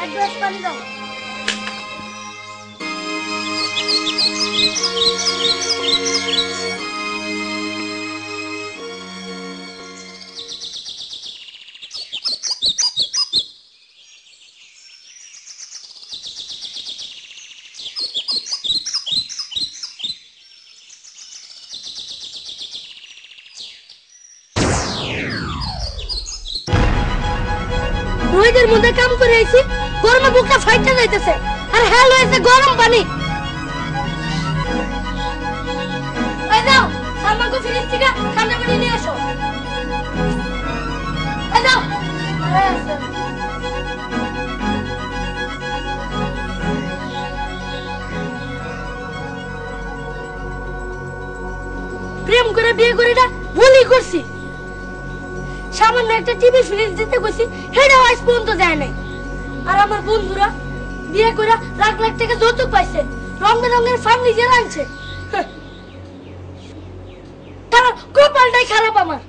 এক গ্লাস পানি দাও। রোদের মধ্যে কাম করে আইছি, গরমে বুকটা ফাইটা যাইতেছে, আর হেল হয়েছে গরম পানি। এই দাও, আমাকে ফ্রিজ থেকে ঠান্ডা পানি নিয়ে আসো। এই দাও। প্রেম করে বিয়ে করে না ভুলই করছি। সামান্য একটা টিভি ফ্রিজ দিতে কইছি, হেডাও আজ পর্যন্ত যায় নাই। আর আমার বন্ধুরা বিয়ে করে লাখ লাখ টাকা যৌতুক পাইছে, রং বেরঙের ফার্নিচার আনছে। তারা কপালটাই খারাপ আমার।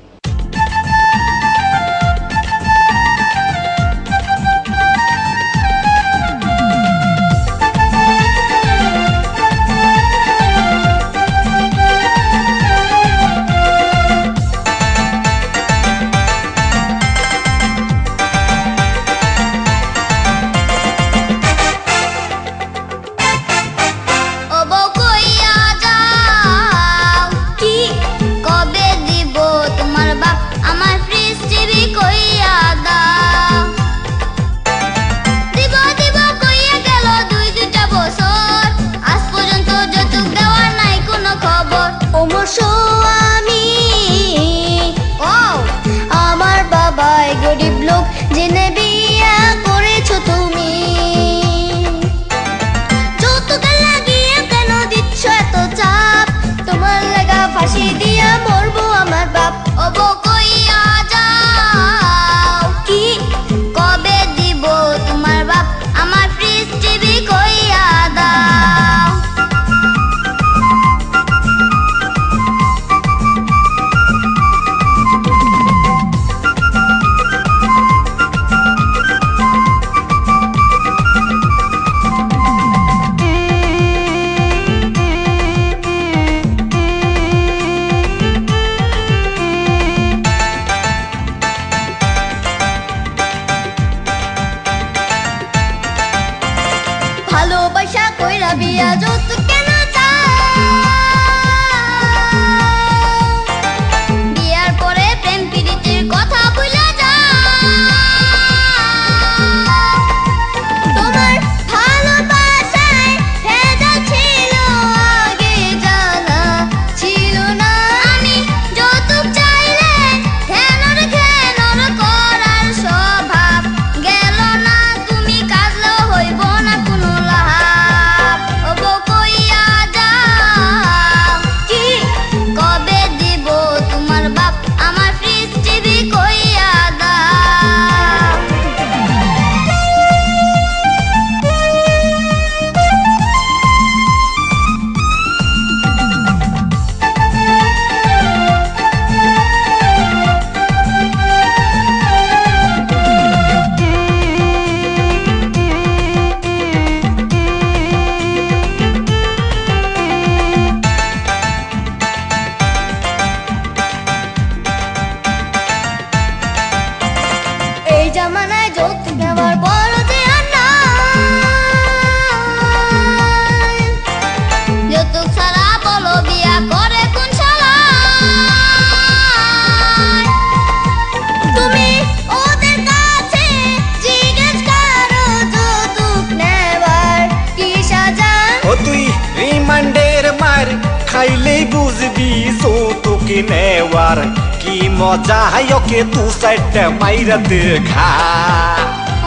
খাইলেই বুঝবি যৌতুকে নেওয়ার কি মজা, ওকে তু সাইডটা মাইরা দেখা।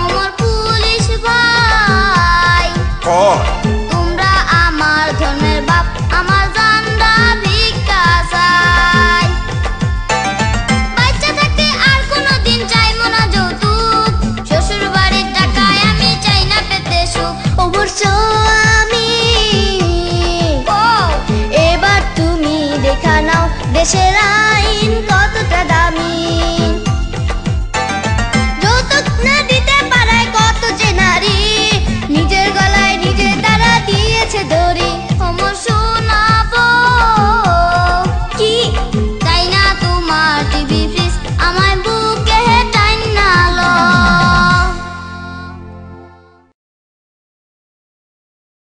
আমার পুলিশ ভাই তোমরা আমার ধর্মের বাপ, আমার জানরা ভিক্ষা চাই। বাচ্চা থাকতে আর কোনোদিন চাইবো না যৌতুক, শ্বশুর বাড়ির টাকায় আমি চাই না পেতে সুখ। অবশ্য আমি এবার তুমি দেখা নাও দেশের